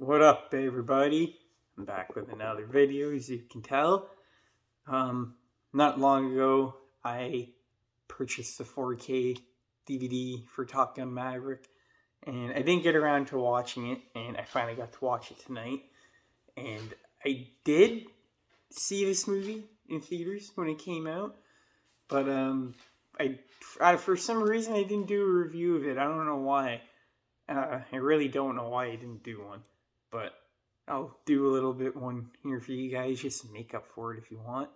What up, everybody? I'm back with another video, as you can tell. Not long ago, I purchased the 4K DVD for Top Gun Maverick, and I didn't get around to watching it, and I finally got to watch it tonight. And I did see this movie in theaters when it came out, but for some reason I didn't do a review of it. I don't know why. I really don't know why I didn't do one, but I'll do a little bit one here for you guys just to make up for it if you want,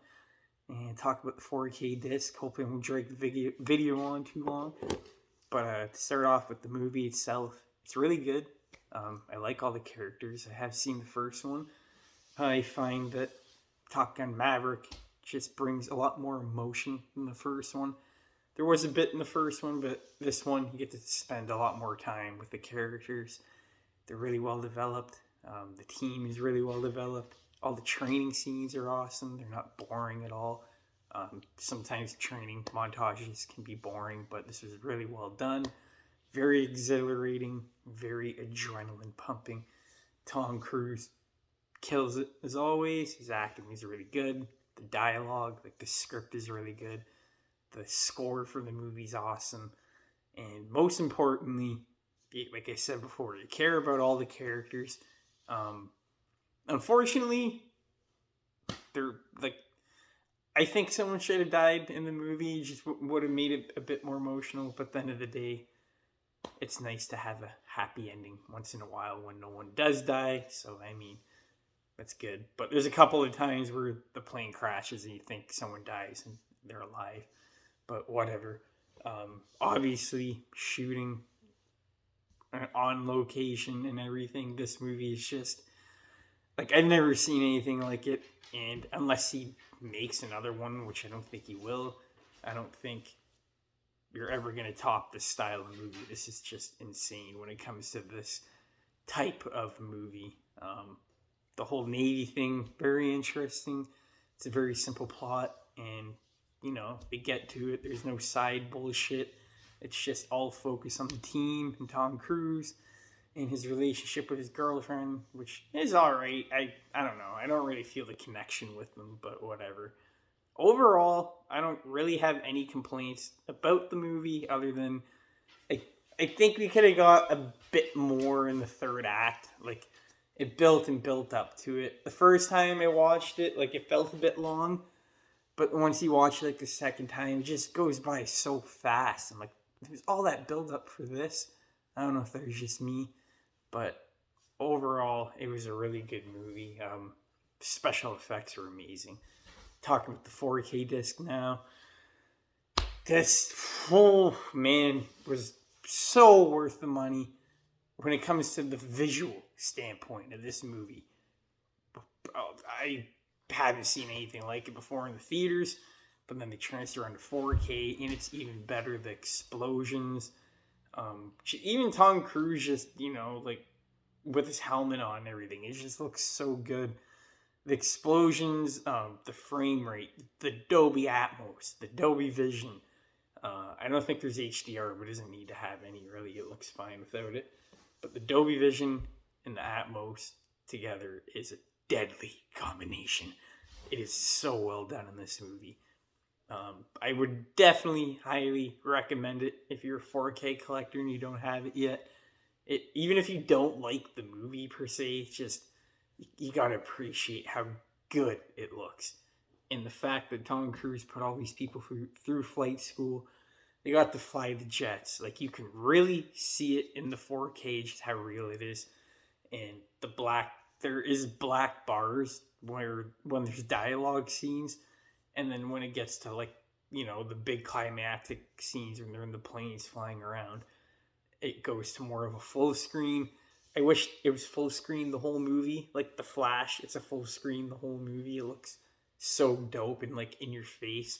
and talk about the 4K disc. Hoping I won't drag the video on too long. But to start off with the movie itself, it's really good. I like all the characters. I have seen the first one. I find that Top Gun Maverick just brings a lot more emotion than the first one. There was a bit in the first one, but this one you get to spend a lot more time with the characters. They're really well developed. The team is really well developed. All the training scenes are awesome. They're not boring at all. Sometimes training montages can be boring, but this was really well done. Very exhilarating, very adrenaline pumping. Tom Cruise kills it as always. His acting is really good. The dialogue, the script is really good. The score for the movie's awesome. And most importantly, like I said before, you care about all the characters. Unfortunately, they're I think someone should have died in the movie. Just would have made it a bit more emotional. But at the end of the day, it's nice to have a happy ending once in a while when no one does die. So, I mean, that's good. But there's a couple of times where the plane crashes and you think someone dies and they're alive. But whatever. Obviously, shooting on location and everything. This movie is just I've never seen anything like it. And unless he makes another one, which I don't think he will, I don't think you're ever going to top this style of movie. This is just insane when it comes to this type of movie. The whole Navy thing, very interesting. It's a very simple plot, and they get to it. There's no side bullshit. It's just all focused on the team and Tom Cruise and his relationship with his girlfriend, which is alright. I don't know. I don't really feel the connection with them, but whatever. Overall, I don't really have any complaints about the movie other than I think we could have got a bit more in the third act. It built and built up to it. The first time I watched it, it felt a bit long. But once you watch it the second time, it just goes by so fast. I'm there's all that build up for this. I don't know if that was just me, but overall, it was a really good movie. Special effects were amazing. Talking about the 4K disc now, this was so worth the money when it comes to the visual standpoint of this movie. I haven't seen anything like it before in the theaters, but then they transfer onto 4K, and it's even better. The explosions, even Tom Cruise, just with his helmet on and everything, it just looks so good. The explosions, the frame rate, the Dolby Atmos, the Dolby Vision. I don't think there's HDR, but it doesn't need to have any. Really, it looks fine without it. But the Dolby Vision and the Atmos together is a deadly combination. It is so well done in this movie. I would definitely highly recommend it if you're a 4K collector and you don't have it yet. Even if you don't like the movie per se, it's just you gotta appreciate how good it looks. And the fact that Tom Cruise put all these people through flight school, they got to fly the jets. You can really see it in the 4K, just how real it is. And there is black bars when there's dialogue scenes, and then when it gets to the big climactic scenes when they're in the planes flying around, it goes to more of a full screen. I wish it was full screen the whole movie. The Flash, it's a full screen the whole movie. It looks so dope and in your face.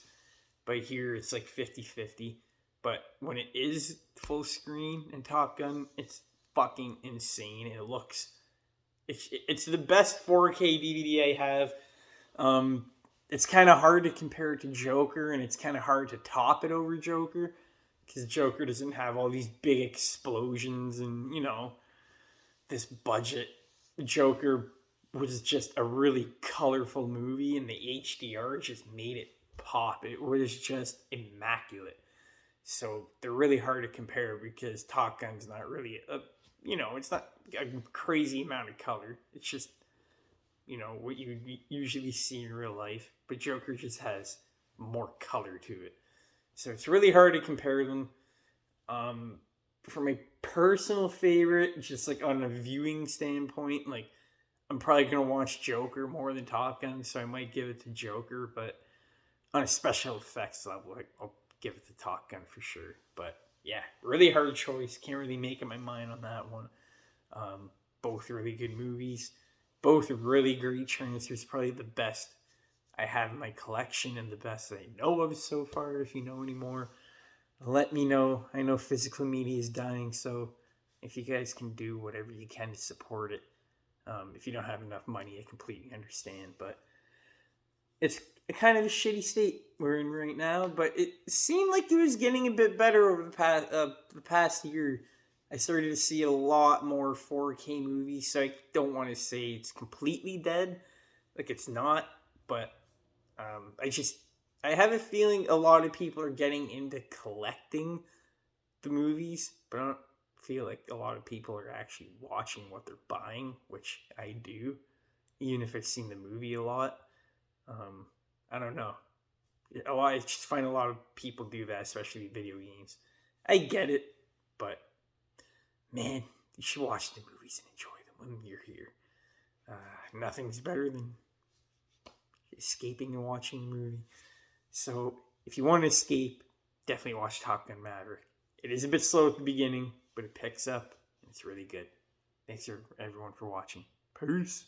But here it's 50-50. But when it is full screen in Top Gun, it's fucking insane. It looks it's the best 4K DVD I have. It's kind of hard to compare it to Joker, and it's kind of hard to top it over Joker, because Joker doesn't have all these big explosions and, this budget Joker was just a really colorful movie, and the HDR just made it pop. It was just immaculate. So they're really hard to compare because Top Gun's not really it's not a crazy amount of color. It's just what you usually see in real life. But Joker just has more color to it. So it's really hard to compare them. Um, for my personal favorite, just like on a viewing standpoint, like I'm probably gonna watch Joker more than Top Gun, so I might give it to Joker. But on a special effects level, I'll give it to Top Gun for sure. But yeah, really hard choice. Can't really make up my mind on that one. Both really good movies. Both really great transfers. Probably the best I have in my collection and the best I know of so far. If you know any more, let me know. I know physical media is dying, so if you guys can do whatever you can to support it, if you don't have enough money, I completely understand. But it's a kind of a shitty state we're in right now. But it seemed like it was getting a bit better over the past year. I started to see a lot more 4K movies, so I don't want to say it's completely dead, like it's not. But I have a feeling a lot of people are getting into collecting the movies, but I don't feel like a lot of people are actually watching what they're buying, which I do, even if I've seen the movie a lot. Um, I don't know. I just find a lot of people do that, especially video games. I get it, but man, you should watch the movies and enjoy them when you're here. Nothing's better than escaping and watching a movie. So if you want to escape, definitely watch Top Gun Maverick. It is a bit slow at the beginning, but it picks up and it's really good. Thanks everyone for watching. Peace.